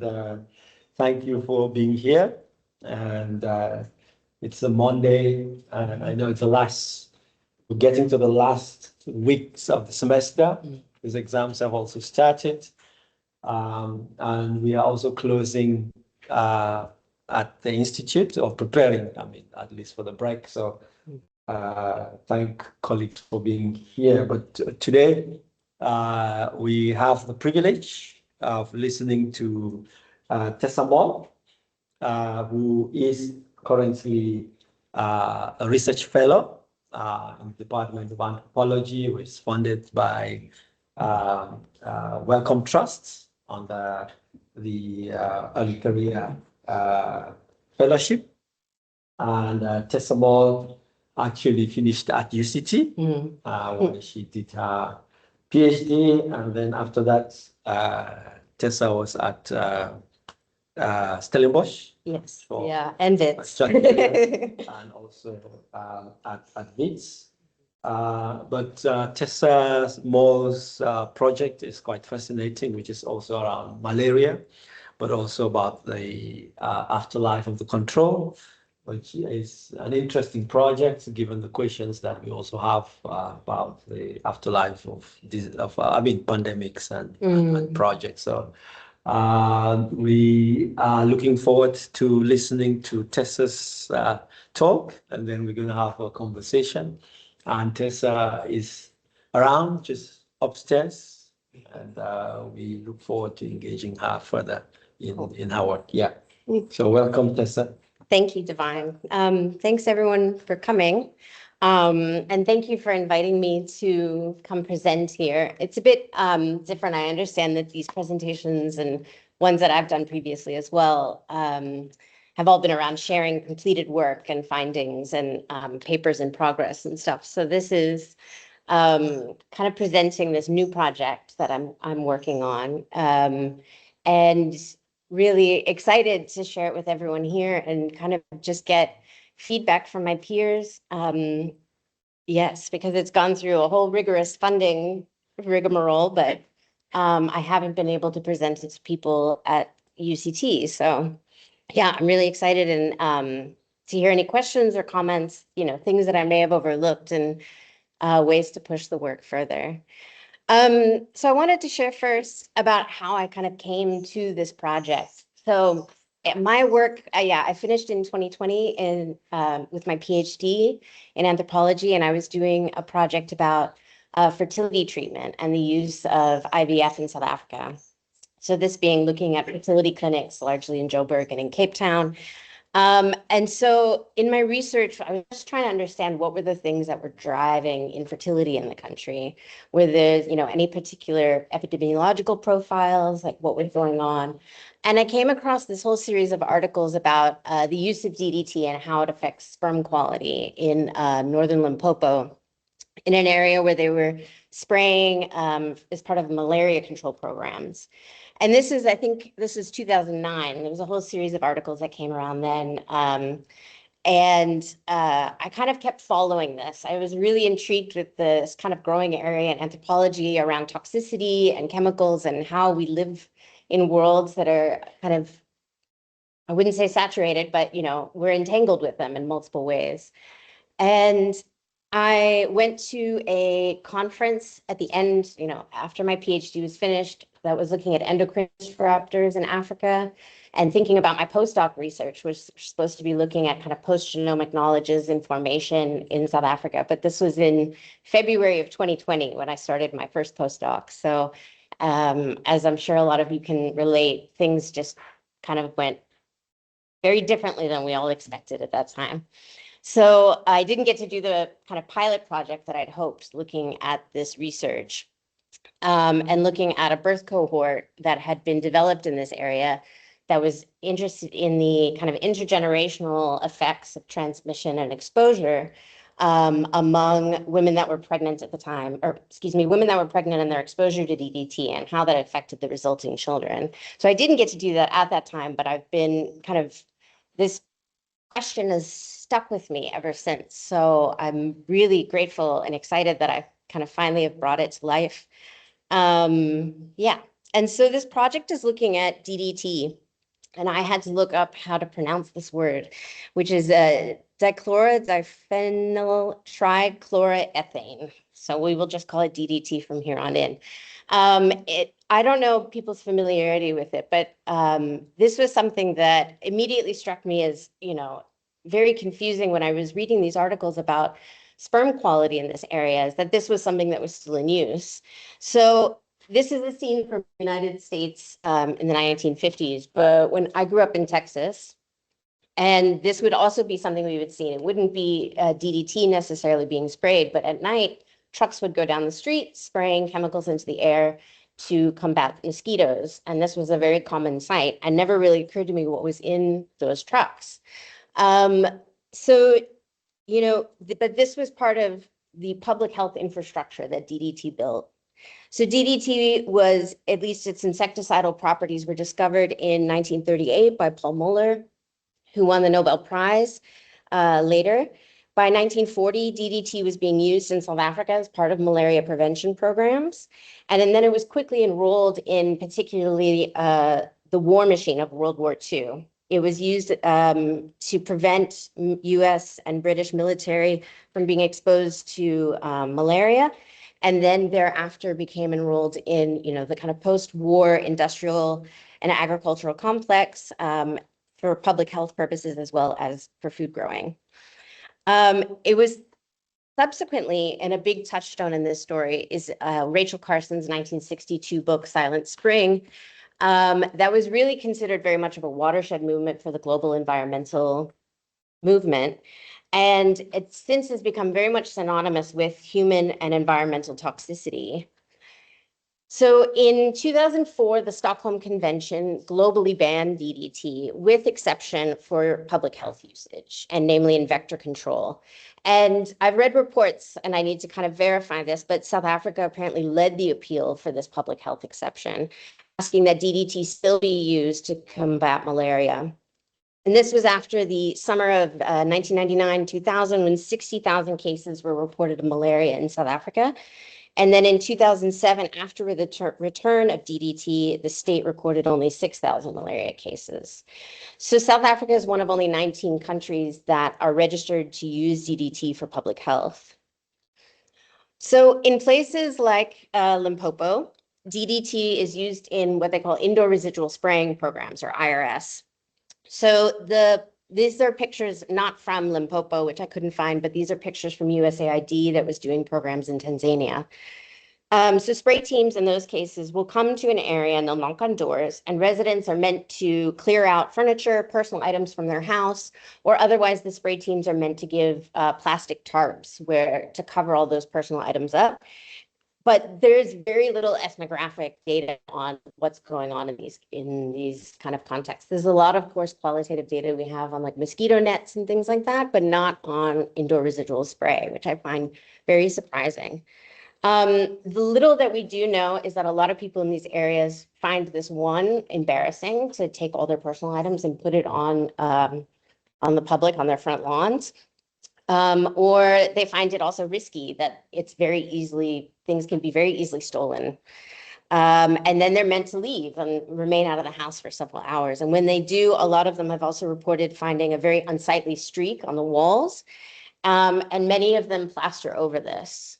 Uh, Thank you for being here. And it's a Monday, and I know we're getting to the last weeks of the semester. These exams have also started. And we are also closing at the Institute of preparing, at least for the break. So thank colleagues for being here. But today we have the privilege of listening to Tessa Moll, who is currently a research fellow in the Department of Anthropology, which is funded by Wellcome Trust under the Early Career Fellowship. And Tessa Moll actually finished at UCT, where she did her PhD, and then after that, Tessa was at Stellenbosch. Yes. So, yeah, and Wits. and also at Wits. But Tessa Moll's project is quite fascinating, which is also around malaria, but also about the afterlife of the control, which is an interesting project given the questions that we also have about the afterlife of pandemics and projects. So we are looking forward to listening to Tessa's talk, and then we're going to have a conversation. And Tessa is around, just upstairs, and we look forward to engaging her further in her work. Yeah. So welcome, Tessa. Thank you, Divine. Thanks everyone for coming. And thank you for inviting me to come present here. It's a bit different. I understand that these presentations and ones that I've done previously as well have all been around sharing completed work and findings and papers in progress and stuff. So this is kind of presenting this new project that I'm working on. And really excited to share it with everyone here and kind of just get feedback from my peers. Yes, because it's gone through a whole rigorous funding rigmarole, but I haven't been able to present it to people at UCT. So yeah, I'm really excited and to hear any questions or comments, things that I may have overlooked and ways to push the work further. So I wanted to share first about how I kind of came to this project. So my work, I finished in 2020 with my PhD in anthropology, and I was doing a project about fertility treatment and the use of IVF in South Africa. So this being looking at fertility clinics, largely in Joburg and in Cape Town. And so in my research, I was just trying to understand what were the things that were driving infertility in the country. Were there, any particular epidemiological profiles, like what was going on? And I came across this whole series of articles about the use of DDT and how it affects sperm quality in northern Limpopo, in an area where they were spraying as part of malaria control programs. And I think this is 2009. There was a whole series of articles that came around then. And I kind of kept following this. I was really intrigued with this kind of growing area in anthropology around toxicity and chemicals and how we live in worlds that are kind of, I wouldn't say saturated, but, we're entangled with them in multiple ways. And I went to a conference at the end, after my PhD was finished, that was looking at endocrine disruptors in Africa and thinking about my postdoc research, which was supposed to be looking at kind of post-genomic knowledges information in South Africa. But this was in February of 2020 when I started my first postdoc. So as I'm sure a lot of you can relate, things just kind of went very differently than we all expected at that time. So I didn't get to do the kind of pilot project that I'd hoped, looking at this research and looking at a birth cohort that had been developed in this area that was interested in the kind of intergenerational effects of transmission and exposure among women that were pregnant at the time, women that were pregnant and their exposure to DDT and how that affected the resulting children. So I didn't get to do that at that time, but I've been this question has stuck with me ever since. So I'm really grateful and excited that I kind of finally have brought it to life. Yeah. And so this project is looking at DDT, and I had to look up how to pronounce this word, which is dichlorodiphenyltrichloroethane. So we will just call it DDT from here on in. I don't know people's familiarity with it, but this was something that immediately struck me as, very confusing when I was reading these articles about sperm quality in this area, is that this was something that was still in use. So this is a scene from the United States in the 1950s, but when I grew up in Texas, and this would also be something we would see. It wouldn't be DDT necessarily being sprayed, but at night, trucks would go down the street spraying chemicals into the air to combat mosquitoes. And this was a very common sight. And never really occurred to me what was in those trucks. But this was part of the public health infrastructure that DDT built. So DDT was, at least its insecticidal properties were discovered in 1938 by Paul Muller, who won the Nobel Prize later. By 1940, DDT was being used in South Africa as part of malaria prevention programs. And then it was quickly enrolled in particularly the war machine of World War II. It was used to prevent US and British military from being exposed to malaria. And then thereafter became enrolled in, the kind of post-war industrial and agricultural complex for public health purposes as well as for food growing. It was subsequently, and a big touchstone in this story is Rachel Carson's 1962 book, Silent Spring, that was really considered very much of a watershed movement for the global environmental movement. And it since has become very much synonymous with human and environmental toxicity. So in 2004, the Stockholm Convention globally banned DDT with exception for public health usage, and namely in vector control. And I've read reports, and I need to kind of verify this, but South Africa apparently led the appeal for this public health exception, asking that DDT still be used to combat malaria. And this was after the summer of 1999-2000, when 60,000 cases were reported of malaria in South Africa. And then in 2007, after the return of DDT, the state recorded only 6,000 malaria cases. So South Africa is one of only 19 countries that are registered to use DDT for public health. So in places like Limpopo, DDT is used in what they call indoor residual spraying programs, or IRS. So these are pictures not from Limpopo, which I couldn't find, but these are pictures from USAID that was doing programs in Tanzania. So spray teams in those cases will come to an area and they'll knock on doors, and residents are meant to clear out furniture, personal items from their house, or otherwise the spray teams are meant to give plastic tarps to cover all those personal items up. But there's very little ethnographic data on what's going on in these kind of contexts. There's a lot of course qualitative data we have on like mosquito nets and things like that, but not on indoor residual spray, which I find very surprising. The little that we do know is that a lot of people in these areas find this embarrassing, to take all their personal items and put it on the public on their front lawns. Or they find it also risky, that things can be very easily stolen. And then they're meant to leave and remain out of the house for several hours. And when they do, a lot of them have also reported finding a very unsightly streak on the walls. And many of them plaster over this.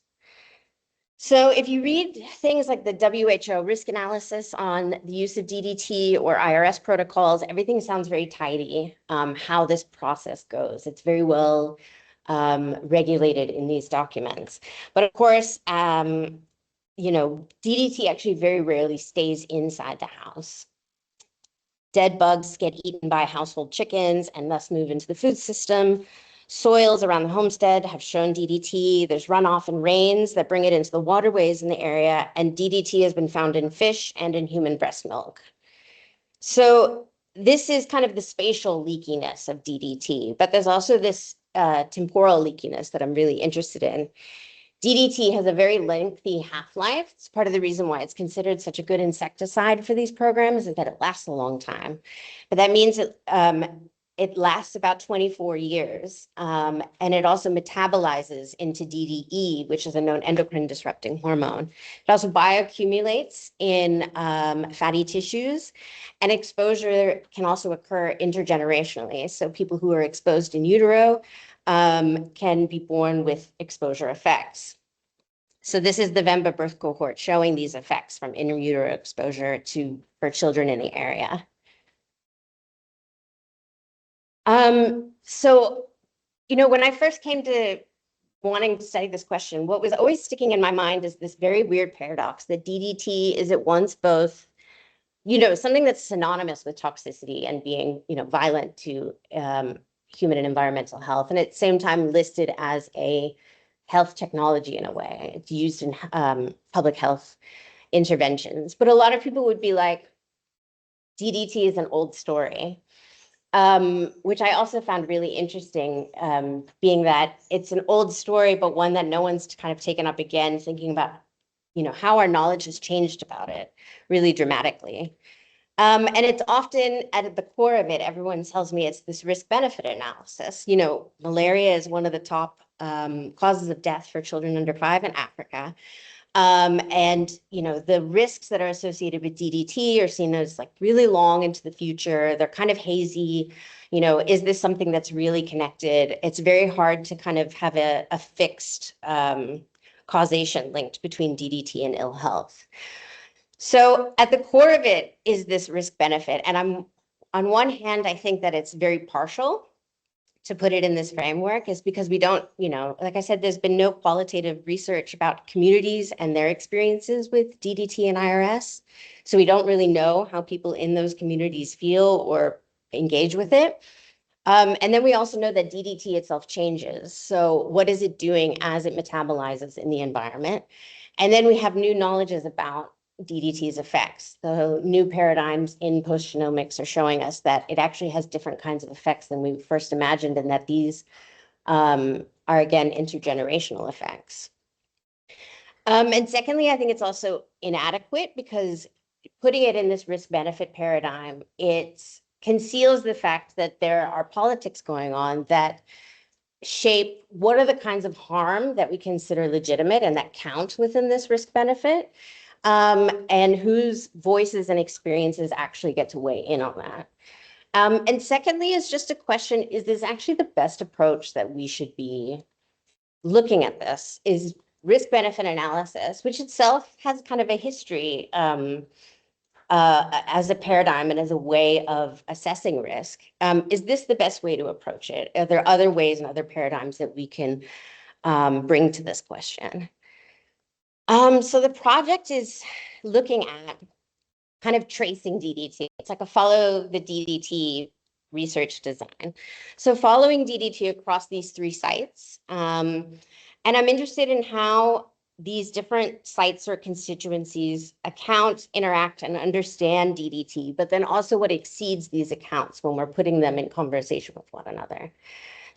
So if you read things like the WHO risk analysis on the use of DDT or IRS protocols, everything sounds very tidy, how this process goes. It's very well regulated in these documents. But of course, DDT actually very rarely stays inside the house. Dead bugs get eaten by household chickens and thus move into the food system. Soils around the homestead have shown DDT. There's runoff and rains that bring it into the waterways in the area, and DDT has been found in fish and in human breast milk. So this is kind of the spatial leakiness of DDT, but there's also this temporal leakiness that I'm really interested in. DDT has a very lengthy half-life. It's part of the reason why it's considered such a good insecticide for these programs, is that it lasts a long time. But that means that it lasts about 24 years, and it also metabolizes into DDE, which is a known endocrine disrupting hormone. It also bioaccumulates in fatty tissues, and exposure can also occur intergenerationally. So people who are exposed in utero can be born with exposure effects. So this is the VEMBA birth cohort showing these effects from in utero exposure for children in the area. So, when I first came to wanting to study this question, what was always sticking in my mind is this very weird paradox that DDT is at once both, something that's synonymous with toxicity and being, violent to human and environmental health, and at the same time listed as a health technology in a way. It's used in public health interventions. But a lot of people would be like, DDT is an old story. Which I also found really interesting, being that it's an old story, but one that no one's kind of taken up again, thinking about, how our knowledge has changed about it really dramatically. And it's often at the core of it, everyone tells me it's this risk-benefit analysis. Malaria is one of the top causes of death for children under 5 in Africa. And, the risks that are associated with DDT are seen as like really long into the future. They're kind of hazy. Is this something that's really connected? It's very hard to kind of have a fixed causation linked between DDT and ill health. So at the core of it is this risk benefit. And on one hand, I think that it's very partial to put it in this framework, is because we don't, like I said, there's been no qualitative research about communities and their experiences with DDT and IRS. So we don't really know how people in those communities feel or engage with it. And then we also know that DDT itself changes. So what is it doing as it metabolizes in the environment? And then we have new knowledges about DDT's effects. The new paradigms in post-genomics are showing us that it actually has different kinds of effects than we first imagined, and that these are, again, intergenerational effects. And secondly, I think it's also inadequate because putting it in this risk-benefit paradigm, it conceals the fact that there are politics going on that shape what are the kinds of harm that we consider legitimate and that count within this risk-benefit. And whose voices and experiences actually get to weigh in on that. And secondly, is just a question, is this actually the best approach that we should be looking at this? Is risk-benefit analysis, which itself has kind of a history as a paradigm and as a way of assessing risk, is this the best way to approach it? Are there other ways and other paradigms that we can bring to this question? So the project is looking at kind of tracing DDT. It's like a follow the DDT research design. So following DDT across these 3 sites. And I'm interested in how these different sites or constituencies account, interact, and understand DDT, but then also what exceeds these accounts when we're putting them in conversation with one another.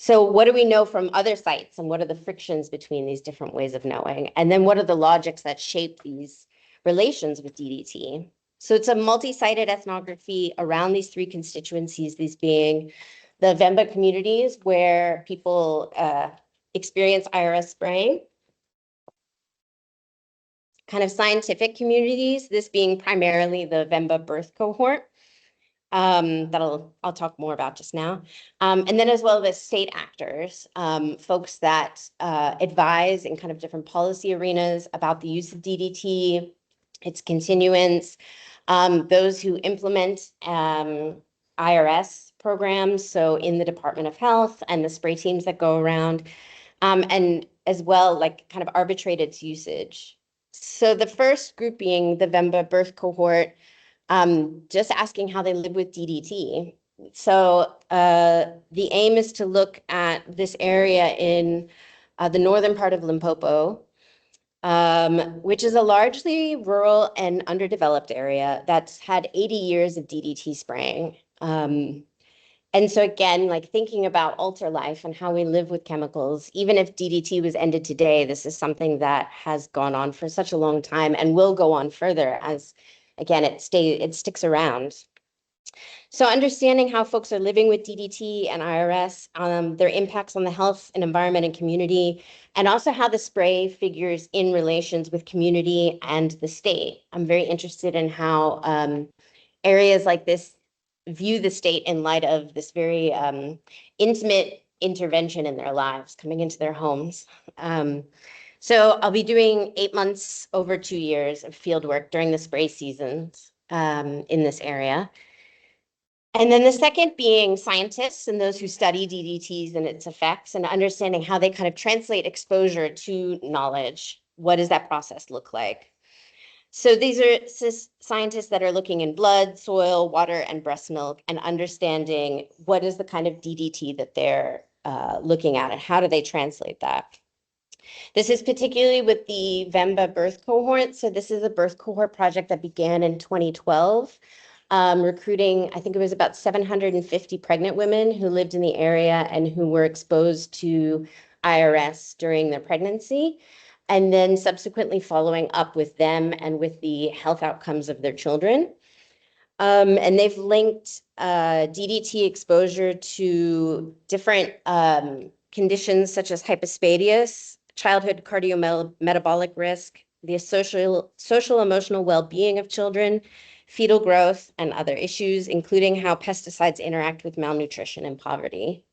So what do we know from other sites, and what are the frictions between these different ways of knowing? And then what are the logics that shape these relations with DDT? So it's a multi-sited ethnography around these 3 constituencies, these being the VEMBA communities where people experience IRS spraying, kind of scientific communities, this being primarily the VEMBA birth cohort, that I'll talk more about just now. And then as well as state actors, folks that advise in kind of different policy arenas about the use of DDT, its continuance, those who implement IRS programs, so in the Department of Health and the spray teams that go around, and as well, like kind of arbitrate its usage. So the first group being the VEMBA birth cohort, just asking how they live with DDT. So the aim is to look at this area in the northern part of Limpopo, which is a largely rural and underdeveloped area that's had 80 years of DDT spraying. And so again, like thinking about alterlife and how we live with chemicals, even if DDT was ended today, this is something that has gone on for such a long time and will go on further as, again, it sticks around. So understanding how folks are living with DDT and IRS, their impacts on the health and environment and community, and also how the spray figures in relations with community and the state. I'm very interested in how areas like this view the state in light of this very intimate intervention in their lives, coming into their homes. So I'll be doing 8 months over 2 years of field work during the spray seasons in this area. And then the second being scientists and those who study DDTs and its effects and understanding how they kind of translate exposure to knowledge. What does that process look like? So these are scientists that are looking in blood, soil, water, and breast milk and understanding what is the kind of DDT that they're looking at and how do they translate that. This is particularly with the VEMBA birth cohort. So this is a birth cohort project that began in 2012. Recruiting, I think it was about 750 pregnant women who lived in the area and who were exposed to IRS during their pregnancy, and then subsequently following up with them and with the health outcomes of their children. And they've linked DDT exposure to different conditions such as hypospadias, childhood cardiometabolic risk, the social emotional well-being of children, fetal growth, and other issues, including how pesticides interact with malnutrition and poverty.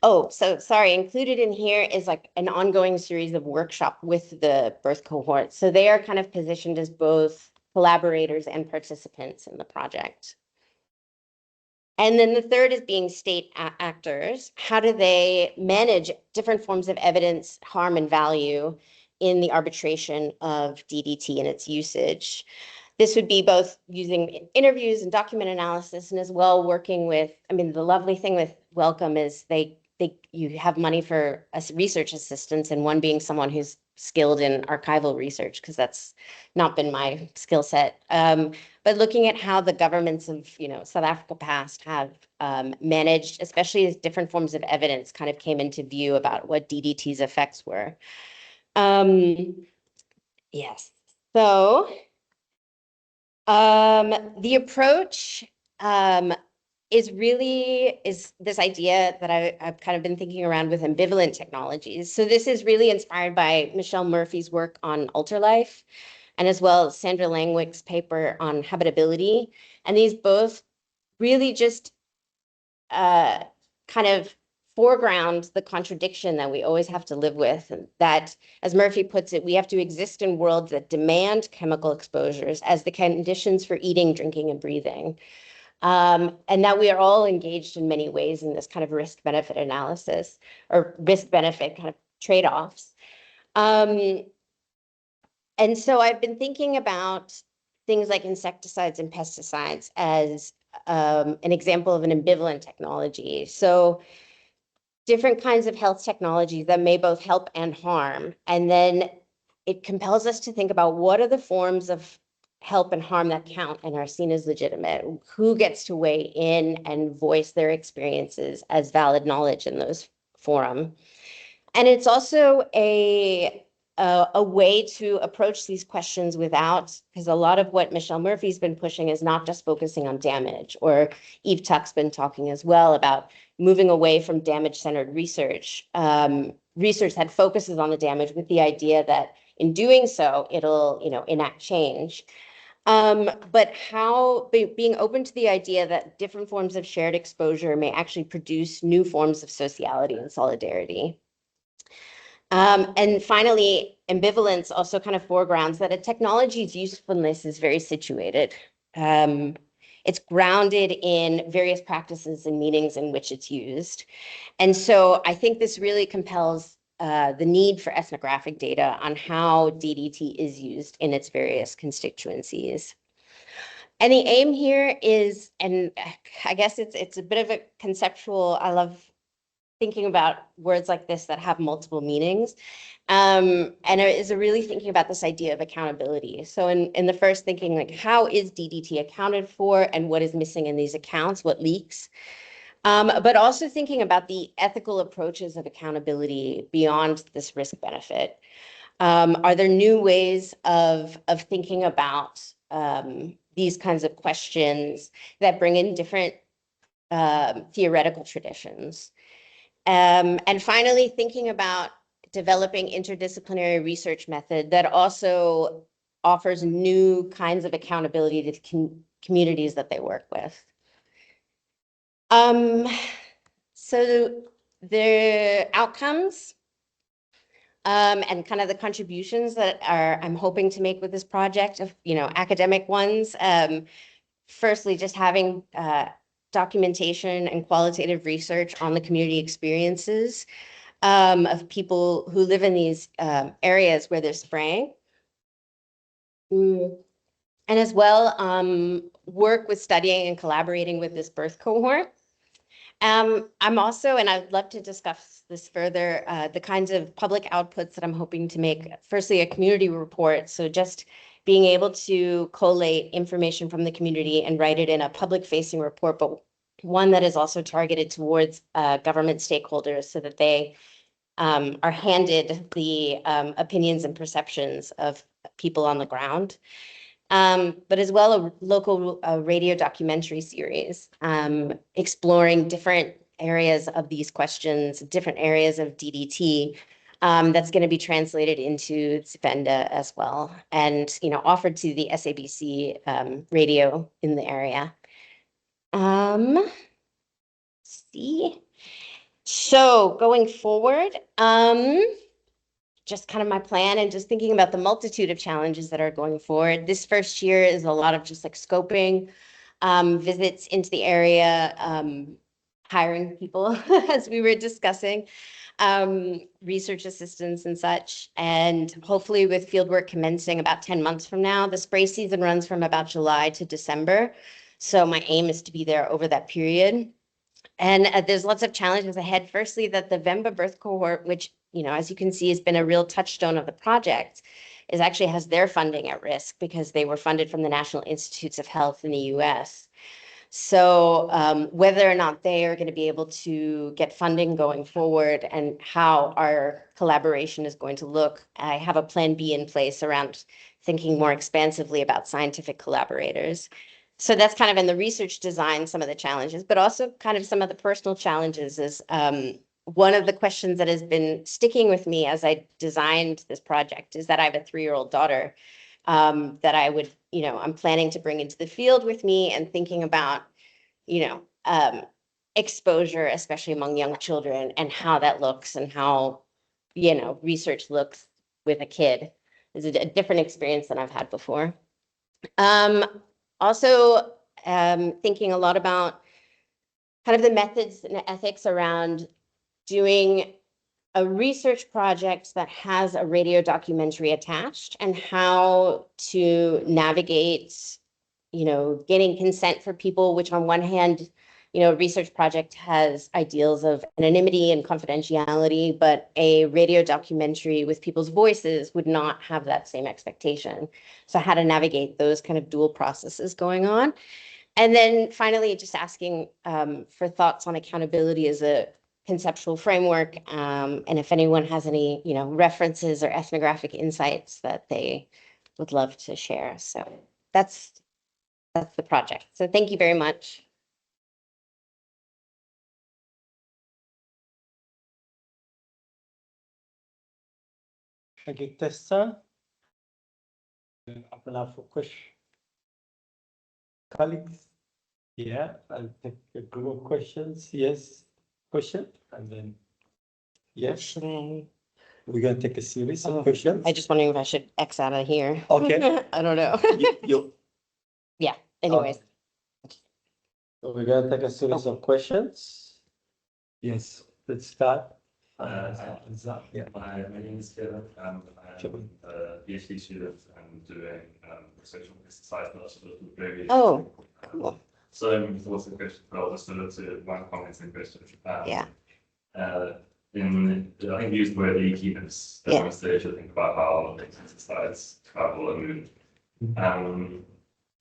Oh, so sorry, included in here is like an ongoing series of workshops with the birth cohort. So they are kind of positioned as both collaborators and participants in the project. And then the third is being state actors. How do they manage different forms of evidence, harm, and value in the arbitration of DDT and its usage? This would be both using interviews and document analysis, and as well working with, I mean, the lovely thing with Welcome is you have money for research assistants, and one being someone who's skilled in archival research, because that's not been my skill set. But looking at how the governments of, South Africa past have managed, especially as different forms of evidence kind of came into view about what DDT's effects were. Yes. So the approach is this idea that I've kind of been thinking around with ambivalent technologies. So this is really inspired by Michelle Murphy's work on alterlife, and as well as Sandra Langwick's paper on habitability. And these both really just kind of foreground the contradiction that we always have to live with, and that, as Murphy puts it, we have to exist in worlds that demand chemical exposures as the conditions for eating, drinking, and breathing. And that we are all engaged in many ways in this kind of risk-benefit analysis or risk-benefit kind of trade-offs. And so I've been thinking about things like insecticides and pesticides as an example of an ambivalent technology. So different kinds of health technologies that may both help and harm. And then it compels us to think about what are the forms of help and harm that count and are seen as legitimate. Who gets to weigh in and voice their experiences as valid knowledge in those forum. And it's also a way to approach these questions without, because a lot of what Michelle Murphy's been pushing is not just focusing on damage, or Eve Tuck's been talking as well about moving away from damage-centered research. Research that focuses on the damage with the idea that in doing so, it'll, enact change. But being open to the idea that different forms of shared exposure may actually produce new forms of sociality and solidarity. And finally, ambivalence also kind of foregrounds that a technology's usefulness is very situated. It's grounded in various practices and meanings in which it's used. And so I think this really compels the need for ethnographic data on how DDT is used in its various constituencies. And the aim here is, and I guess it's a bit of a conceptual, I love thinking about words like this that have multiple meanings. And it is really thinking about this idea of accountability. So in the first thinking, like, how is DDT accounted for and what is missing in these accounts, what leaks? But also thinking about the ethical approaches of accountability beyond this risk benefit. Are there new ways of thinking about these kinds of questions that bring in different theoretical traditions. And finally, thinking about developing interdisciplinary research method that also offers new kinds of accountability to communities that they work with. So the outcomes and kind of the contributions that I'm hoping to make with this project of, academic ones. Firstly, just having documentation and qualitative research on the community experiences of people who live in these areas where they're spraying. And as well, work with studying and collaborating with this birth cohort. I'm also, and I'd love to discuss this further, the kinds of public outputs that I'm hoping to make. Firstly, a community report. So just being able to collate information from the community and write it in a public-facing report, but one that is also targeted towards government stakeholders so that they are handed the opinions and perceptions of people on the ground. But as well a local radio documentary series exploring different areas of these questions, different areas of DDT that's going to be translated into Zvenda as well, and offered to the SABC radio in the area. See, so going forward, just kind of my plan and just thinking about the multitude of challenges that are going forward. This first year is a lot of just like scoping, visits into the area, hiring people, as we were discussing, research assistants and such, and hopefully with fieldwork commencing about 10 months from now. The spray season runs from about July to December. So my aim is to be there over that period. And there's lots of challenges ahead. Firstly, that the VEMBA birth cohort, which, as you can see, has been a real touchstone of the project, actually has their funding at risk because they were funded from the National Institutes of Health in the US. So whether or not they are going to be able to get funding going forward and how our collaboration is going to look, I have a plan B in place around thinking more expansively about scientific collaborators. So that's kind of in the research design, some of the challenges, but also kind of some of the personal challenges is one of the questions that has been sticking with me as I designed this project is that I have a 3-year-old daughter that I would, I'm planning to bring into the field with me and thinking about, exposure, especially among young children, and how that looks and how, research looks with a kid is a different experience than I've had before. Also, thinking a lot about kind of the methods and ethics around doing a research project that has a radio documentary attached and how to navigate, getting consent for people, which on one hand, a research project has ideals of anonymity and confidentiality, but a radio documentary with people's voices would not have that same expectation. So how to navigate those kind of dual processes going on. And then finally, just asking for thoughts on accountability as a conceptual framework. And if anyone has any, references or ethnographic insights that they would love to share. So that's the project. So thank you very much. Thank you, Tessa. Open up for questions. Colleagues? Yeah, I'll take a group of questions. Yes, question, and then yes. Should I? We're gonna take a series of questions. I just wondering if I should X out of here. Okay. I don't know. Yeah. Anyways. So we're gonna take a series of questions. Yes, let's start. Yeah. My name is Kevin. I'm a PhD student. I'm doing research on pesticides, but also very. Oh, cool. So I'm lots of questions, but I'll just sort of to one comments and questions. Yeah. I think you used the word leakiness at one stage to think about how pesticides travel and move.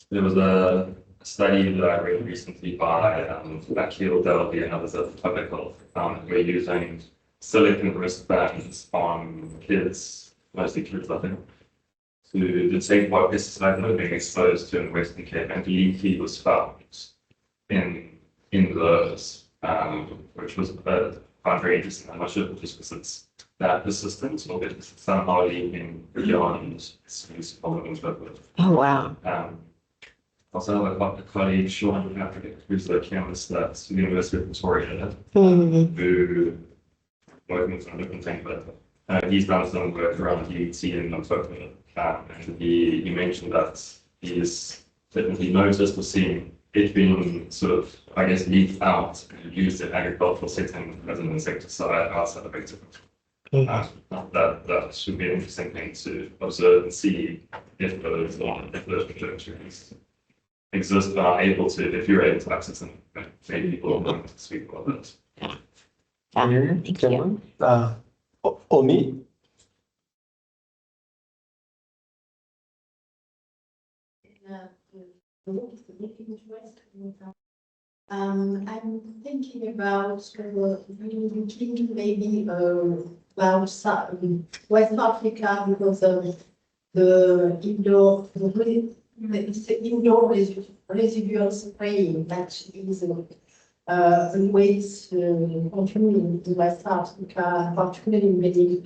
There was a study that I read recently by Akil Delby and others at the Public Health. We're using silicon wristbands on kids, mostly kids, I think, to detect what pesticides were being exposed to in Western Cape, and lead was found in those, which was found very interesting. I'm not sure if it's just because it's that persistent or if it's somehow leaking beyond its problems. Oh, wow. Also have a colleague, Sean Patrick, who's a chemist at the University of Victoria, Mhm. who working on a different thing, but he's done some work around DDT and Anthropology, and he mentioned that he's definitely noticed or seen it being sort of, I guess, leaked out and used in agricultural setting as an insecticide outside of vector. That should be an interesting thing to observe and see if those projections exist and are able to, if you're able to access them, maybe people will want to speak about that. Yeah, thank you. Omi? I'm thinking about thinking maybe about West Africa because of the indoor residual spraying that is always continuing in West Africa, particularly many.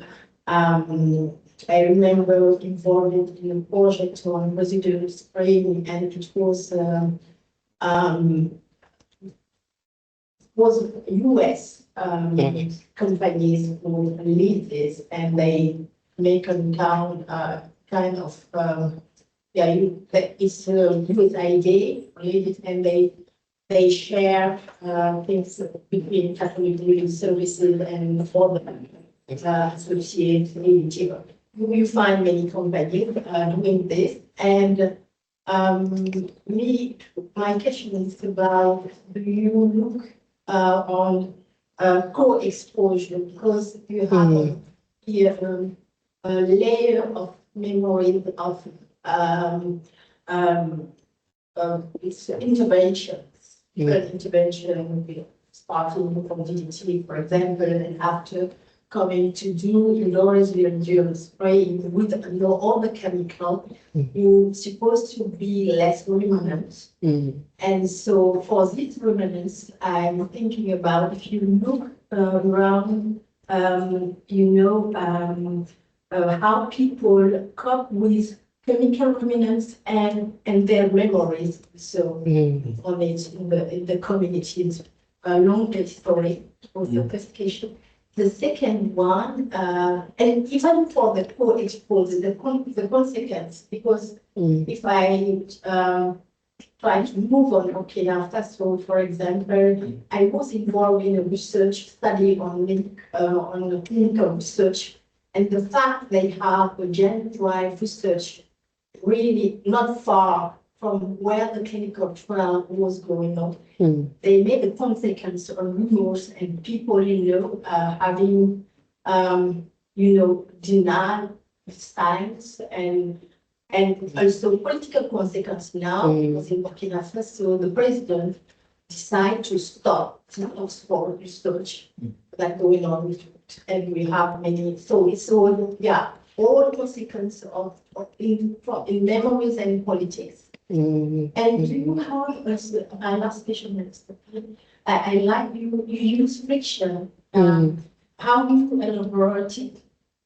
I remember involved in a project on residual spraying, and it was US companies who lead this, and they make a down kind of it's with idea related, and they share things between Catholic services and other associated. You find many companies doing this, and my question is about, do you look on co-exposure, because you have here a layer of memory of its interventions. Intervention starting from DDT, for example, and after coming to do indoor residual spraying with no other chemical, you're supposed to be less ruminant. And so for these ruminants, I'm thinking about, if you look around, how people cope with chemical ruminants and their memories. So on it in the communities, long story of the investigation. The second one, and even for the co-exposed, the consequence, because if I try to move on, okay, after, so for example, I was involved in a research study on clinical research, and the fact they have a gender-derived research really not far from where the clinical trial was going on. They made a consequence on rumors and people, having, denied science and also political consequence now, because in Burkina Faso, the president decided to stop Oxford research that going on, and we have many. So it's all, all consequences of in memories and politics. And you have, my last question, I like you use friction. How you elaborate it?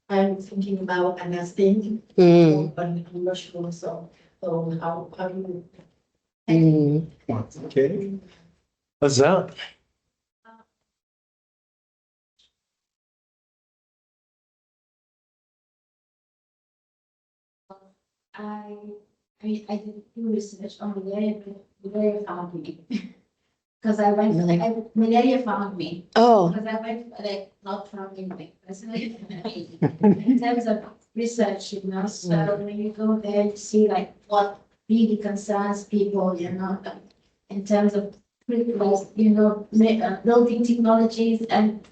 I'm thinking about understanding, but I'm not sure. So how you? Okay. What's that? I did do research on malaria found me. Because I went, malaria found me. Oh. Because I went, not founding me personally. In terms of research, so when you go there, you see what really concerns people, in terms of building technologies and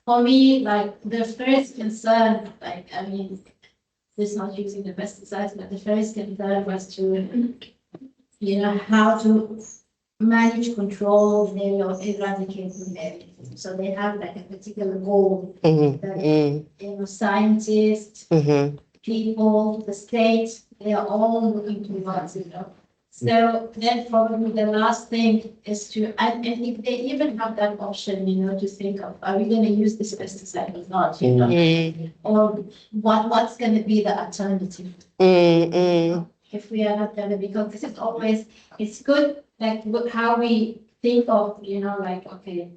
for me, the first concern, this not using the pesticides, but the first concern was to, how to manage, control, eradicate malaria. So they have like a particular goal that, scientists, people, the state, they are all looking towards. So then probably the last thing is and if they even have that option, to think of, are we going to use this pesticide or not, or what's going to be the alternative? If we are not going to, because this is always, it's good, like how we think of, like, okay,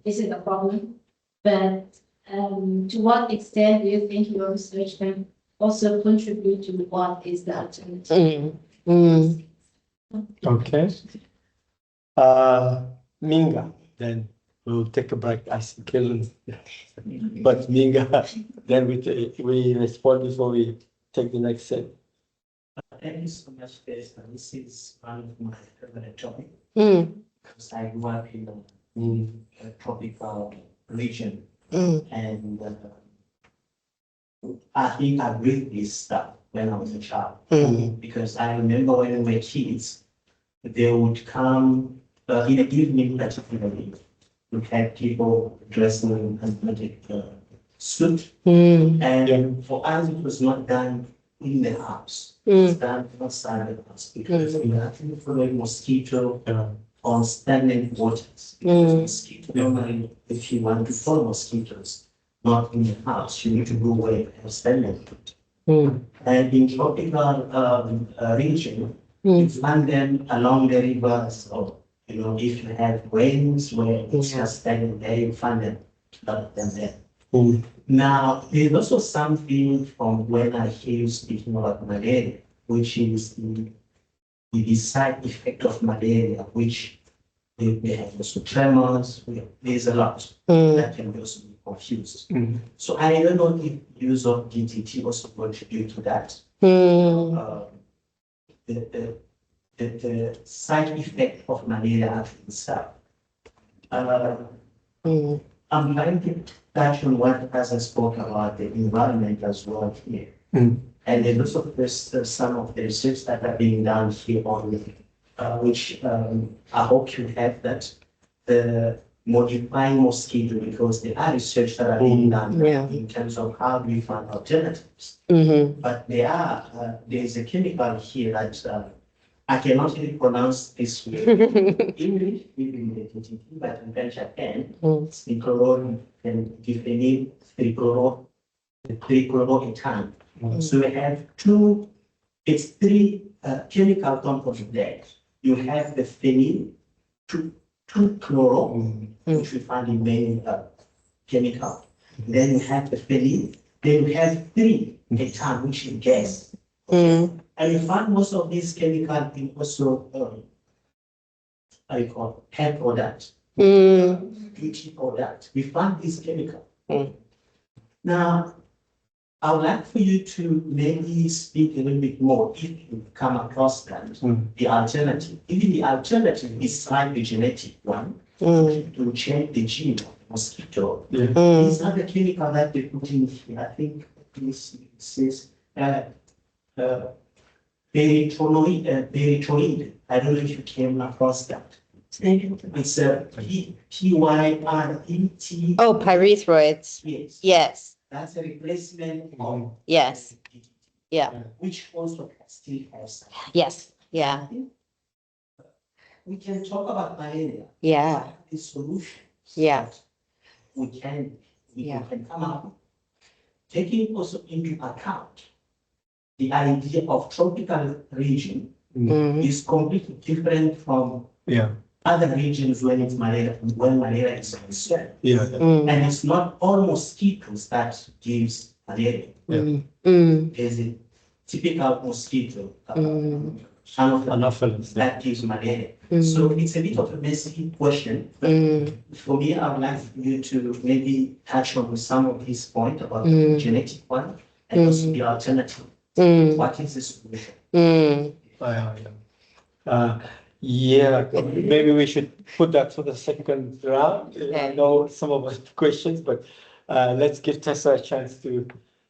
this is a problem, but to what extent do you think your research can also contribute to what is the alternative? Okay. Minga, then we'll take a break. I see Kellen. But Minga, then we respond before we take the next set. Thank you so much, Tessa. This is one of my favorite topics because I grew up in a tropical region, and I think I read this stuff when I was a child because I remember when we were kids, they would come in the evening, particularly, we had people dressed in athletic suit, and for us it was not done in the house. It's done outside the house because we are actually following mosquito on standing waters. Because mosquito, normally, if you want to follow mosquitoes, not in the house, you need to go away and standing. And in tropical region, you find them along the rivers, or if you have rains where it's just standing there, you find them there. Now, there's also something from when I hear you speaking about malaria, which is the side effect of malaria, which they have also tremors. There's a lot that can also be confused. So I don't know if use of DDT also contribute to that. The side effect of malaria itself. I'm trying to touch on what Tessa spoke about the environment as well here. And then also there's some of the research that are being done here on which I hope you have that the modifying mosquito, because there are research that are being done in terms of how do we find alternatives. But there's a chemical here that I cannot really pronounce this word in English, even the DDT, but in French I can. It's dichlorodiphenyltrichloroethane. So we have three chemical compounds there. You have the phenyl, two chloro, which we find in many chemicals. Then you have the phenyl. Then you have three ethane, which is gas. And we find most of these chemicals in also hair products, beauty products. We find these chemicals. Now, I would like for you to maybe speak a little bit more if you come across that, the alternative. Even the alternative is slightly genetic one, to change the gene of the mosquito. These are the chemicals that they put in here. I think this says erythroid. I don't know if you came across that. It's a PYRET. Oh, pyrethroids. Yes. Yes. That's a replacement of Yes. Yeah. which also still has some. Yes. Yeah. We can talk about malaria. Yeah. The solutions. Yeah. that we can Yeah. come up with. Taking also into account the idea of tropical region is completely different from other regions when malaria is concerned. And it's not all mosquitoes that gives malaria. There's a typical mosquito, Anopheles, that gives malaria. So it's a bit of a messy question. For me, I would like you to maybe touch on some of these points about the genetic one and also the alternative. What is the solution? Maybe we should put that for the second round. I know some of us have questions, but let's give Tessa a chance to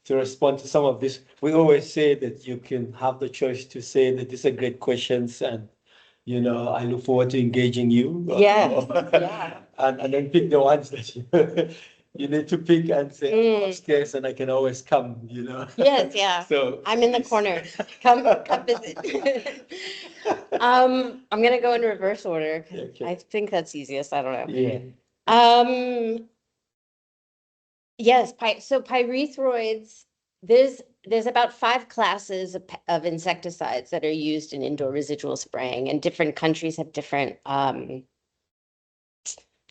respond to some of this. We always say that you can have the choice to say that these are great questions and I look forward to engaging you. Yeah, yeah. And then pick the ones that you need to pick and say, worst case, and I can always come, Yes, yeah. So I'm in the corner. Come visit. I'm gonna go in reverse order 'cause Okay. I think that's easiest. I don't know. Yeah. Yes, so pyrethroids, there's about 5 classes of insecticides that are used in indoor residual spraying, and different countries have different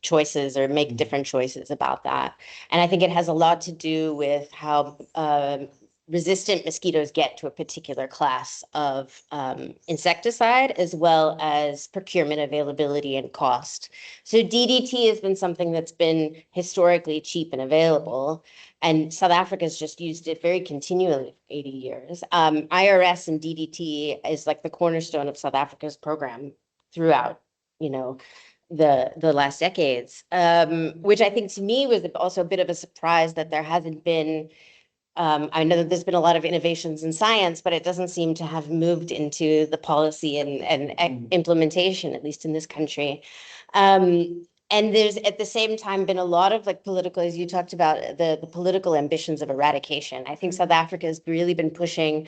choices or make different choices about that. And I think it has a lot to do with how resistant mosquitoes get to a particular class of insecticide, as well as procurement availability and cost. So DDT has been something that's been historically cheap and available, and South Africa has just used it very continually for 80 years. IRS and DDT is like the cornerstone of South Africa's program throughout, the last decades, which I think to me was also a bit of a surprise that there hasn't been. I know that there's been a lot of innovations in science, but it doesn't seem to have moved into the policy and implementation, at least in this country. And there's at the same time been a lot of like political, as you talked about, the political ambitions of eradication. I think South Africa has really been pushing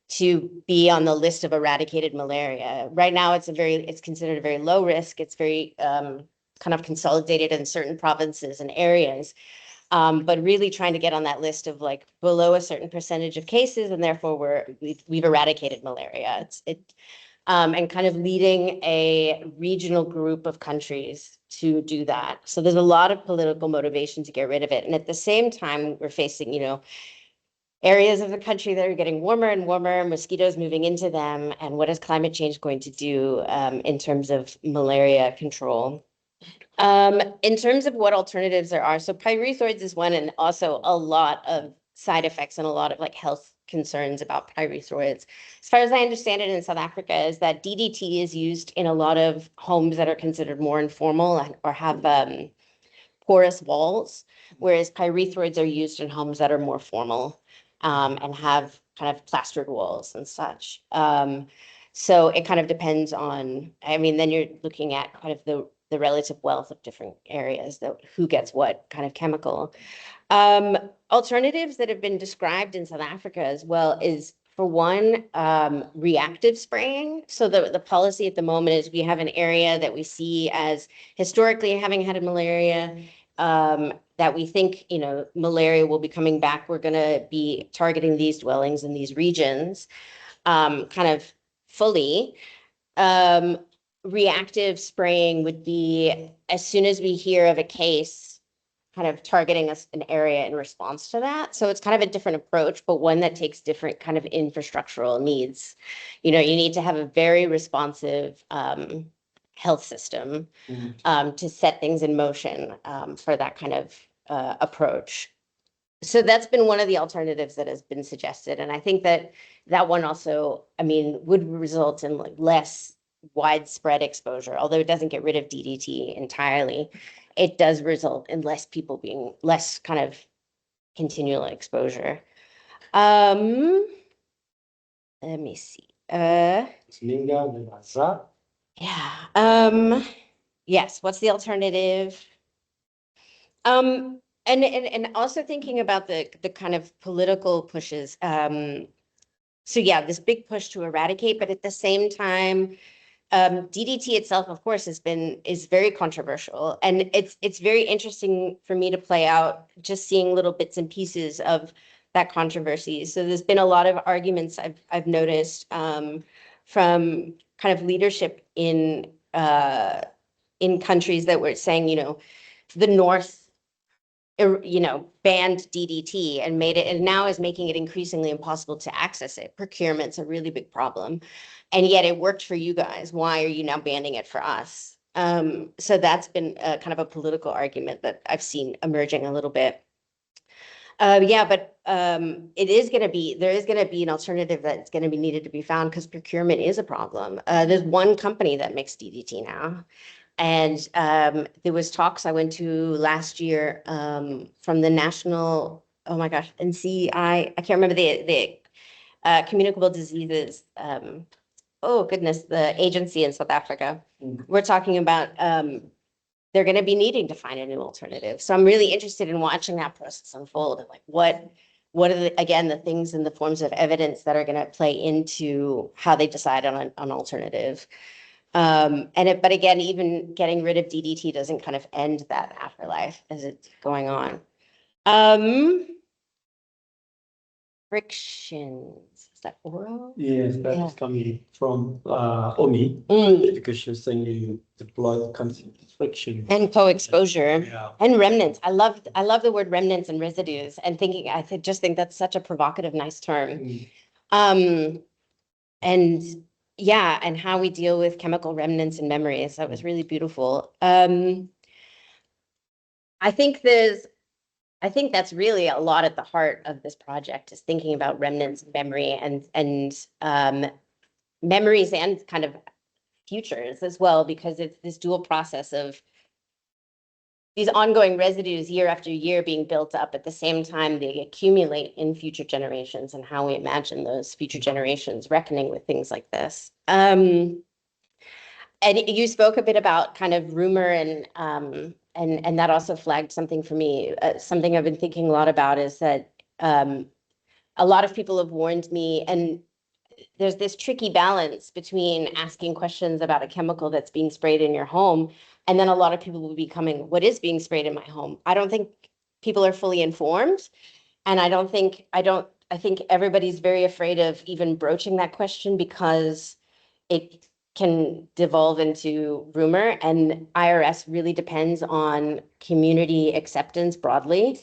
to be on the list of eradicated malaria. Right now, it's considered a very low risk. It's very kind of consolidated in certain provinces and areas, but really trying to get on that list of like below a certain percentage of cases, and therefore we've eradicated malaria. And kind of leading a regional group of countries to do that. So there's a lot of political motivation to get rid of it, and at the same time, we're facing, areas of the country that are getting warmer and warmer, mosquitoes moving into them, and what is climate change going to do in terms of malaria control? In terms of what alternatives there are, so pyrethroids is one, and also a lot of side effects and a lot of like health concerns about pyrethroids. As far as I understand it in South Africa, is that DDT is used in a lot of homes that are considered more informal or have porous walls, whereas pyrethroids are used in homes that are more formal and have kind of plastered walls and such. So it kind of depends on, then you're looking at kind of the relative wealth of different areas, who gets what kind of chemical. Alternatives that have been described in South Africa as well is, for one, reactive spraying. So the policy at the moment is we have an area that we see as historically having had a malaria, that we think, malaria will be coming back. We're going to be targeting these dwellings in these regions kind of fully. Reactive spraying would be as soon as we hear of a case, kind of targeting an area in response to that. So it's kind of a different approach, but one that takes different kind of infrastructural needs. You need to have a very responsive health system to set things in motion for that kind of approach. So that's been one of the alternatives that has been suggested. And I think that one also, would result in like less widespread exposure, although it doesn't get rid of DDT entirely. It does result in less people being less kind of continual exposure. Let me see. Yeah. Yes. What's the alternative? And also thinking about the kind of political pushes. So yeah, this big push to eradicate, but at the same time, DDT itself, of course, is very controversial, and it's very interesting for me to play out, just seeing little bits and pieces of that controversy. So there's been a lot of arguments I've noticed from kind of leadership in countries that were saying, the North banned DDT and made it, and now is making it increasingly impossible to access it. Procurement's a really big problem. And yet it worked for you guys. Why are you now banning it for us? So that's been kind of a political argument that I've seen emerging a little bit. Yeah, but there is going to be an alternative that's going to be needed to be found, because procurement is a problem. There's one company that makes DDT now. And there was talks I went to last year from the national, oh my gosh, NCI, I can't remember the communicable diseases oh goodness, the agency in South Africa. Mm. We're talking about they're going to be needing to find a new alternative. So I'm really interested in watching that process unfold. And like what are the, again, the things and the forms of evidence that are going to play into how they decide on an alternative. But again, even getting rid of DDT doesn't kind of end that afterlife as it's going on. Frictions, is that oral? Yes, that Yeah. is coming from Omi, Mm. because she was saying you deploy concept of friction. And co-exposure. Yeah. And remnants. I love the word remnants and residues, and thinking, just think that's such a provocative, nice term. Mm. And yeah, and how we deal with chemical remnants and memories. That was really beautiful. I think that's really a lot at the heart of this project, is thinking about remnants of memory and memories and kind of futures as well, because it's this dual process of these ongoing residues year after year being built up. At the same time, they accumulate in future generations, and how we imagine those future generations reckoning with things like this. And you spoke a bit about kind of rumor and that also flagged something for me. Something I've been thinking a lot about is that a lot of people have warned me, and there's this tricky balance between asking questions about a chemical that's being sprayed in your home, and then a lot of people will be coming, what is being sprayed in my home? I don't think people are fully informed, and I think everybody's very afraid of even broaching that question because it can devolve into rumor, and IRS really depends on community acceptance broadly.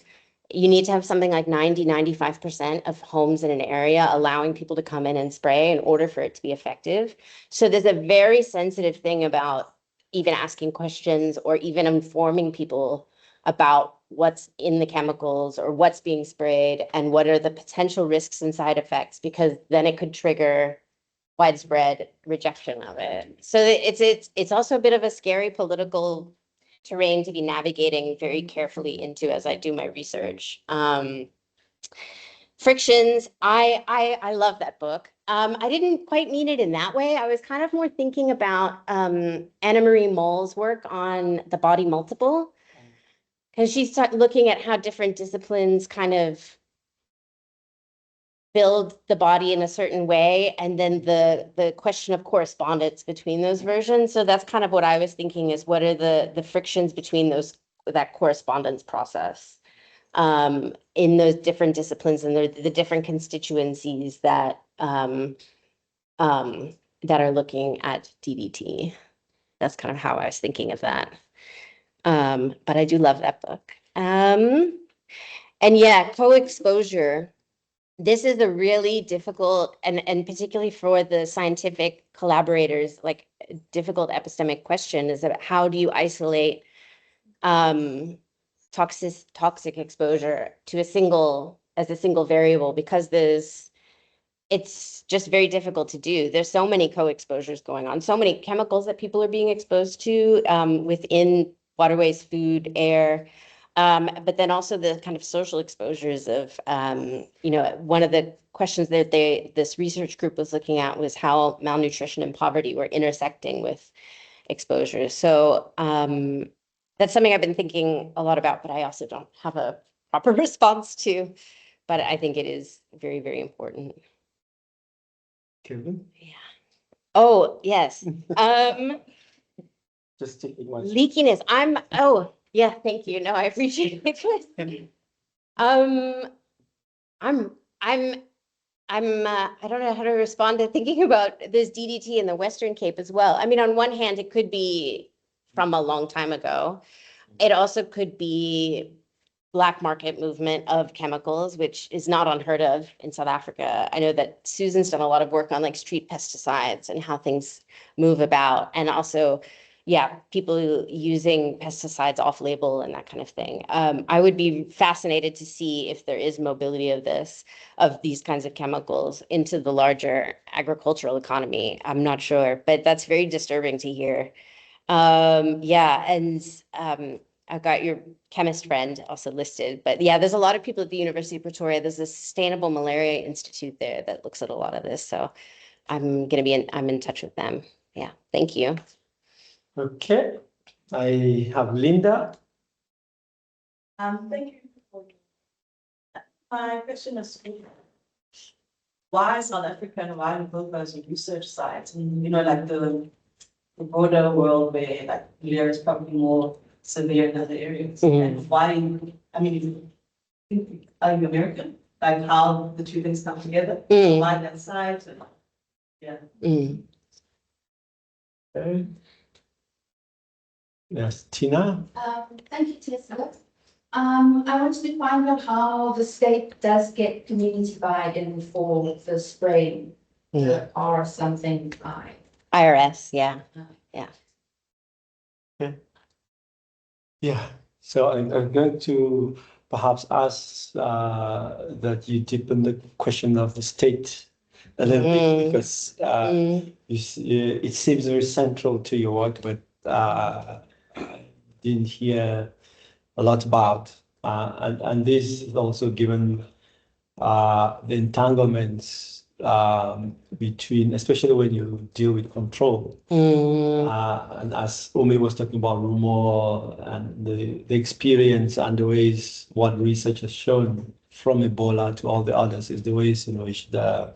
You need to have something like 95% of homes in an area allowing people to come in and spray in order for it to be effective. So there's a very sensitive thing about even asking questions or even informing people about what's in the chemicals or what's being sprayed and what are the potential risks and side effects, because then it could trigger widespread rejection of it. So it's also a bit of a scary political terrain to be navigating very carefully into as I do my research. Frictions, I love that book. I didn't quite mean it in that way. I was kind of more thinking about Anna Marie Moll's work on the body multiple, because she's looking at how different disciplines kind of build the body in a certain way, and then the question of correspondence between those versions. So that's kind of what I was thinking, is what are the frictions between that correspondence process in those different disciplines and the different constituencies that that are looking at DDT. That's kind of how I was thinking of that. But I do love that book. And yeah, co-exposure. This is a really difficult, and particularly for the scientific collaborators, like difficult epistemic question, is about how do you isolate toxic exposure to a single variable, because it's just very difficult to do. There's so many co-exposures going on, so many chemicals that people are being exposed to within waterways, food, air. But then also the kind of social exposures of, one of the questions that this research group was looking at was how malnutrition and poverty were intersecting with exposure. So that's something I've been thinking a lot about, but I also don't have a proper response to. But I think it is very, very important. Kevin? Yeah. Oh, yes. Just taking one. Leakiness. Yeah, thank you. No, I appreciate it. I'm I don't know how to respond to thinking about this DDT in the Western Cape as well. I mean, on one hand, it could be from a long time ago. It also could be black market movement of chemicals, which is not unheard of in South Africa. I know that Susan's done a lot of work on like street pesticides and how things move about, and also, yeah, people using pesticides off label and that kind of thing. I would be fascinated to see if there is mobility of these kinds of chemicals into the larger agricultural economy. I'm not sure, but that's very disturbing to hear. Yeah, and I've got your chemist friend also listed, but yeah, there's a lot of people at the University of Pretoria. There's a Sustainable Malaria Institute there that looks at a lot of this. So I'm in touch with them. Yeah, thank you. Okay, I have Linda. Thank you. My question is, why South Africa and why we both those research sites? And, like the broader world where like malaria is probably more severe in other areas. And why, I mean, are you American? Like how the two things come together? Why that site? And, yeah. Okay. Yes, Tina. Thank you, Tessa. I wanted to find out how the state does get community buy-in for the spraying, the R something I. IRS, yeah. Yeah, so I'm going to perhaps ask that you deepen the question of the state a little bit because it seems very central to your work, but I didn't hear a lot about. And this is also given the entanglements between, especially when you deal with control. And as Umi was talking about rumor and the experience and the ways what research has shown from Ebola to all the others is the ways in which the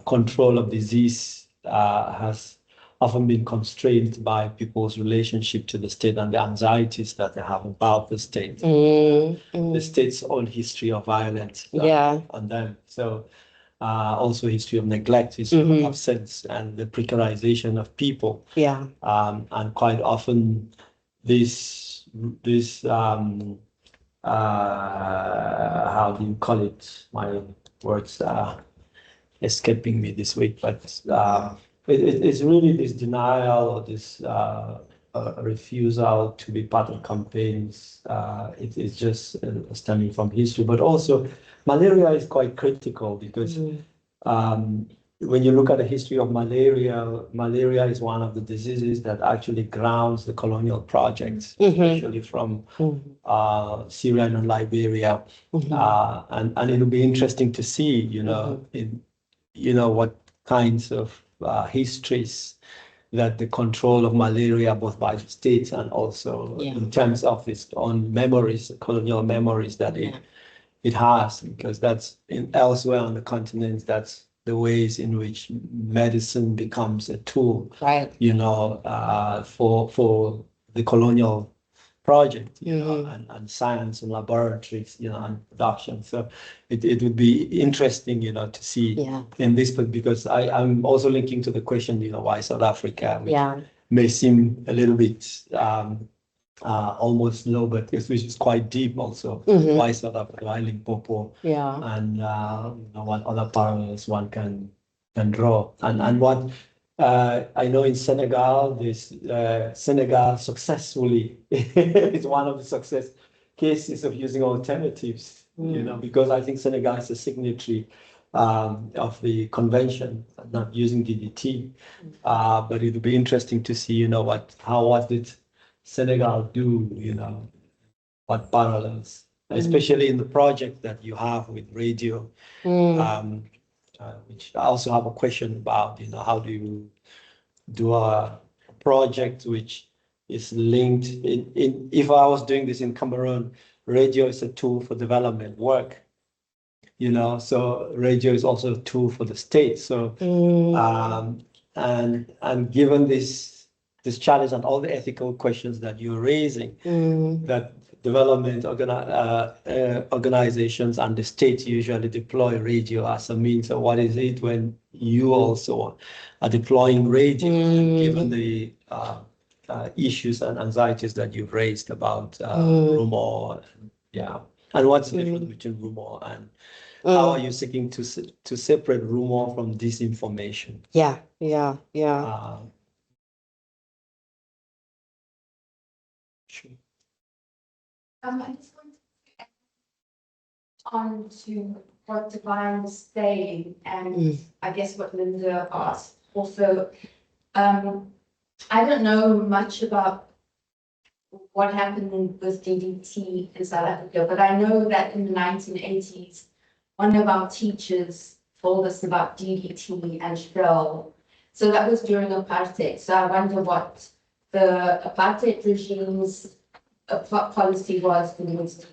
control of disease has often been constrained by people's relationship to the state and the anxieties that they have about the state, the state's own history of violence on them. So also history of neglect, history of absence, and the precarization of people. And quite often this how do you call it? My words are escaping me this week, but it's really this denial or this refusal to be part of campaigns. It's just stemming from history, but also malaria is quite critical because when you look at the history of malaria, malaria is one of the diseases that actually grounds the colonial projects, especially from Syria and Liberia. And it'll be interesting to see, what kinds of histories that the control of malaria, both by the states and also in terms of its own memories, colonial memories that it has, because that's elsewhere on the continent, that's the ways in which medicine becomes a tool, for the colonial project, and science and laboratories, and production. So it would be interesting, to see in this, but because I'm also linking to the question, why South Africa, which may seem a little bit almost low, but which is quite deep also. Why South Africa, why Limpopo, and what other parallels one can draw, and what I know in Senegal, Senegal successfully is one of the success cases of using alternatives, because I think Senegal is a signatory of the convention, not using DDT, but it would be interesting to see, what did Senegal do, what parallels, especially in the project that you have with radio, which I also have a question about, how do you do a project which is linked if I was doing this in Cameroon, radio is a tool for development work, so radio is also a tool for the state. So and given this challenge and all the ethical questions that you're raising, that development organizations and the state usually deploy radio as a means of what is it when you also are deploying radio, given the issues and anxieties that you've raised about rumor, and what's the difference between rumor and how are you seeking to separate rumor from disinformation? Sure. I just wanted to add on to what Divine was saying, and I guess what Linda asked. Also, I don't know much about what happened with DDT in South Africa, but I know that in the 1980s, one of our teachers told us about DDT and shell. So that was during apartheid. So I wonder what the apartheid regime's policy was towards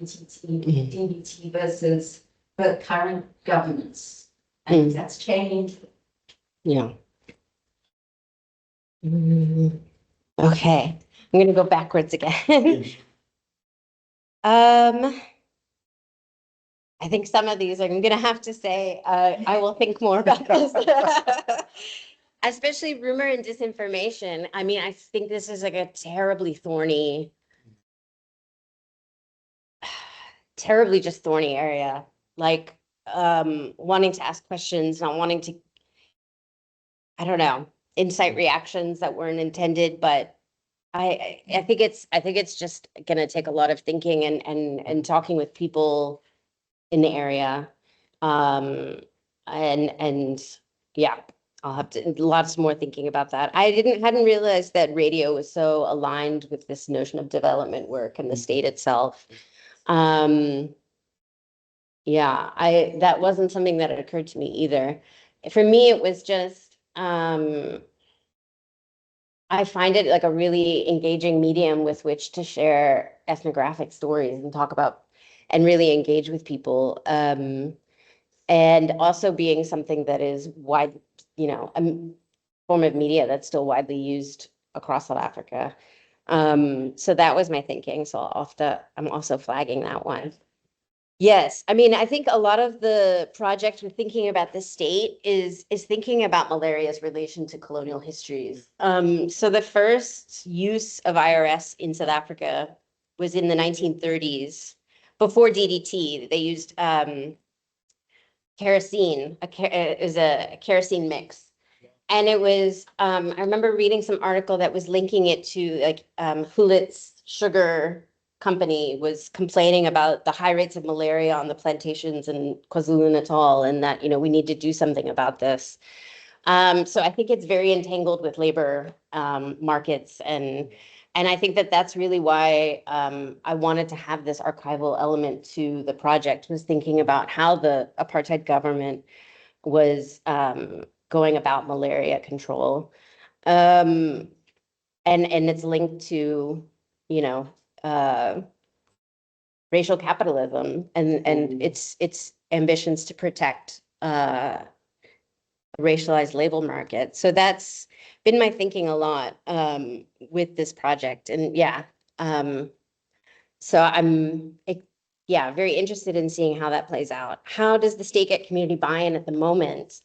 DDT versus the current governance. And if that's changed. Yeah. Okay, I'm gonna go backwards again. I think some of these I'm gonna have to say, I will think more about this. Especially rumor and disinformation. I mean, I think this is like a terribly thorny, terribly just thorny area. Like, wanting to ask questions, not wanting to, I don't know, incite reactions that weren't intended, but I think it's just gonna take a lot of thinking and talking with people in the area. And yeah, I'll have to lots more thinking about that. I hadn't realized that radio was so aligned with this notion of development work and the state itself. Yeah, that wasn't something that occurred to me either. For me, it was just I find it like a really engaging medium with which to share ethnographic stories and talk about and really engage with people. And also being something that is wide, a form of media that's still widely used across South Africa. So that was my thinking. So I'm also flagging that one. Yes, I mean, I think a lot of the project with thinking about the state is thinking about malaria's relation to colonial histories. So the first use of IRS in South Africa was in the 1930s. Before DDT, they used kerosene. It was a kerosene mix, and it was. I remember reading some article that was linking it to like Hulit's sugar company was complaining about the high rates of malaria on the plantations in KwaZulu-Natal, and that we need to do something about this. So I think it's very entangled with labor markets, and I think that that's really why I wanted to have this archival element to the project, was thinking about how the apartheid government was going about malaria control, and it's linked to racial capitalism and its ambitions to protect a racialized labor market. So that's been my thinking a lot with this project. And so I'm very interested in seeing how that plays out. How does the state get community buy-in at the moment?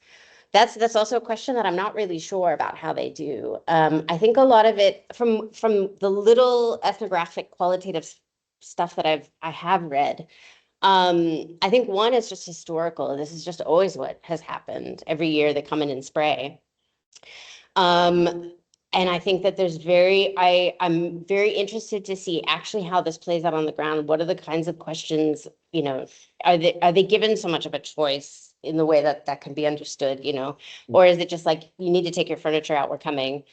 That's also a question that I'm not really sure about how they do. I think a lot of it from the little ethnographic qualitative stuff that I have read. I think one is just historical. This is just always what has happened. Every year they come in and spray. And I think that I'm very interested to see actually how this plays out on the ground. What are the kinds of questions, are they given so much of a choice in the way that can be understood, or is it just like, you need to take your furniture out, we're coming.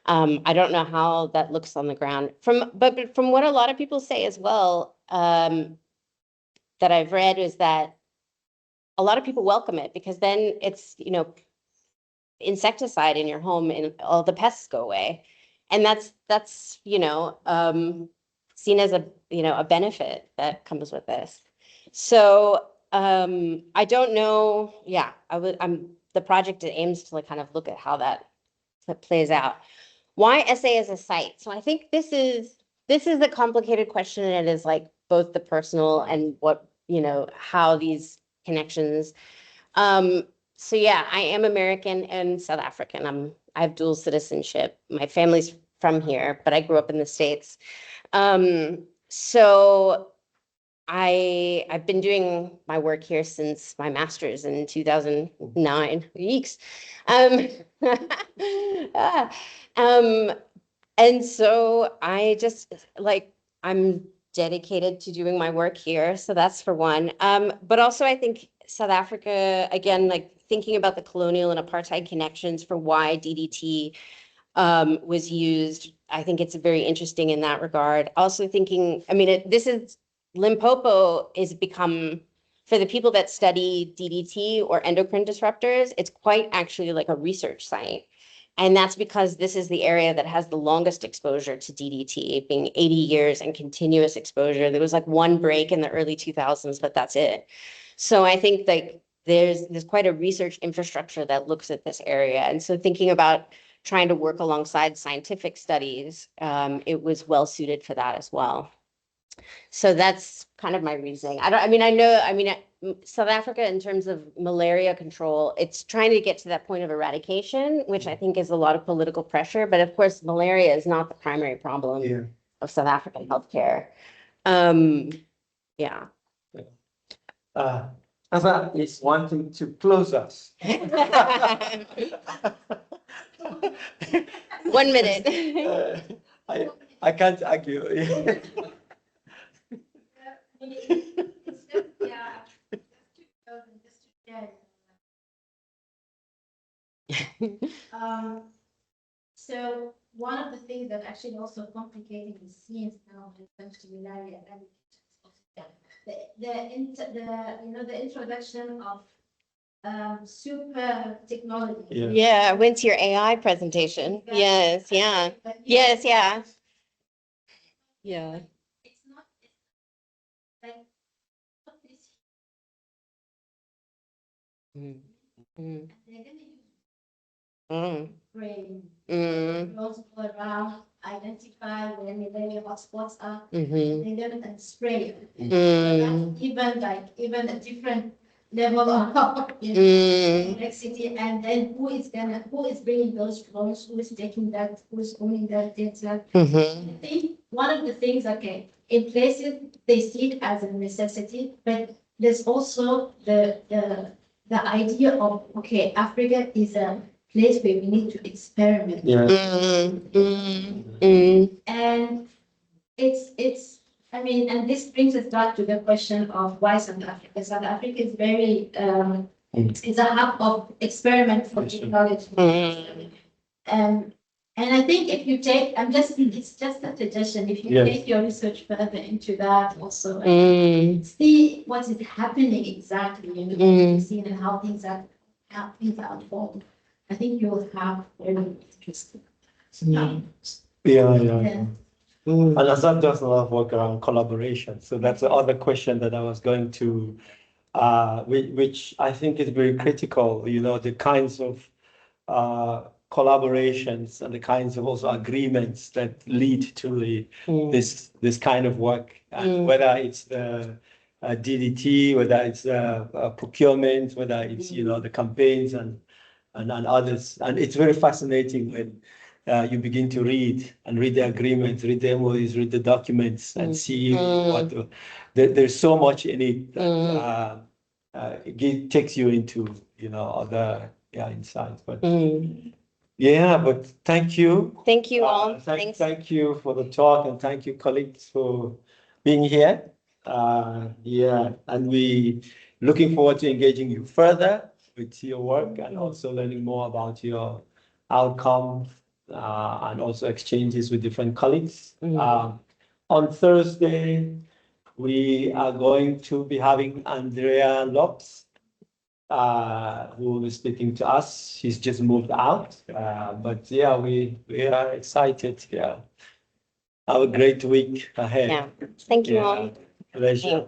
I don't know how that looks on the ground but from what a lot of people say as well, that I've read, is that a lot of people welcome it, because then it's, insecticide in your home and all the pests go away. And that's seen as a benefit that comes with this. So I don't know. Yeah, the project aims to kind of look at how that plays out. Why SA as a site? So I think this is a complicated question, and it is like both the personal and what, how these connections. So yeah, I am American and South African. I have dual citizenship. My family's from here, but I grew up in the States. So I've been doing my work here since my master's in 2009. Yeeks. And so I just I'm dedicated to doing my work here. So that's for one. But also I think South Africa, again, thinking about the colonial and apartheid connections for why DDT was used. I think it's very interesting in that regard. Also thinking, I mean, Limpopo is become for the people that study DDT or endocrine disruptors, it's quite actually like a research site. And that's because this is the area that has the longest exposure to DDT, being 80 years and continuous exposure. There was like one break in the early 2000s, but that's it. So I think like there's quite a research infrastructure that looks at this area. And so thinking about trying to work alongside scientific studies, it was well suited for that as well. So that's kind of my reasoning. South Africa, in terms of malaria control, it's trying to get to that point of eradication, which I think is a lot of political pressure. But of course, malaria is not the primary problem of South African healthcare. Yeah. Asa is wanting to close us. 1 minute. I can't argue. So one of the things that actually also complicating the scenes now when it comes to malaria, the introduction of super technology. Yeah, I went to your AI presentation. Yes, yeah. Yes, yeah. Yeah. It's not like this. Mm. And they're gonna use Mm. brain Mm. nodes all around, identify where malaria hotspots are, Mhm. and then spray. Mm. That's even a different level of complexity. And then who is bringing those drones? Who is taking that? Who's owning that data? Mhm. I think one of the things, okay, in places they see it as a necessity, but there's also the idea of, okay, Africa is a place where we need to experiment. And and this brings us back to the question of why South Africa. South Africa is very, it's a hub of experiment for technology. And I think if you take, it's just a suggestion, if you take your research further into that also, see what is happening exactly in the scene and how things are unfolding. I think you will have very interesting. And Azam does a lot of work around collaboration. So that's the other question that I was going to, which I think is very critical, the kinds of collaborations and the kinds of also agreements that lead to this kind of work, and whether it's the DDT, whether it's procurement, whether it's the campaigns and others. And it's very fascinating when you begin to read the agreements, read the MOUs, read the documents, and see what there's so much in it that it takes you into other insights. But but thank you. Thank you all. Thanks. Thank you for the talk, and thank you, colleagues, for being here. And we looking forward to engaging you further with your work and also learning more about your outcomes and also exchanges with different colleagues. On Thursday, we are going to be having Andrea Lopes, who will be speaking to us. She's just moved out, but we are excited. Have a great week ahead. Yeah. Thank you all. Pleasure.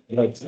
Thanks.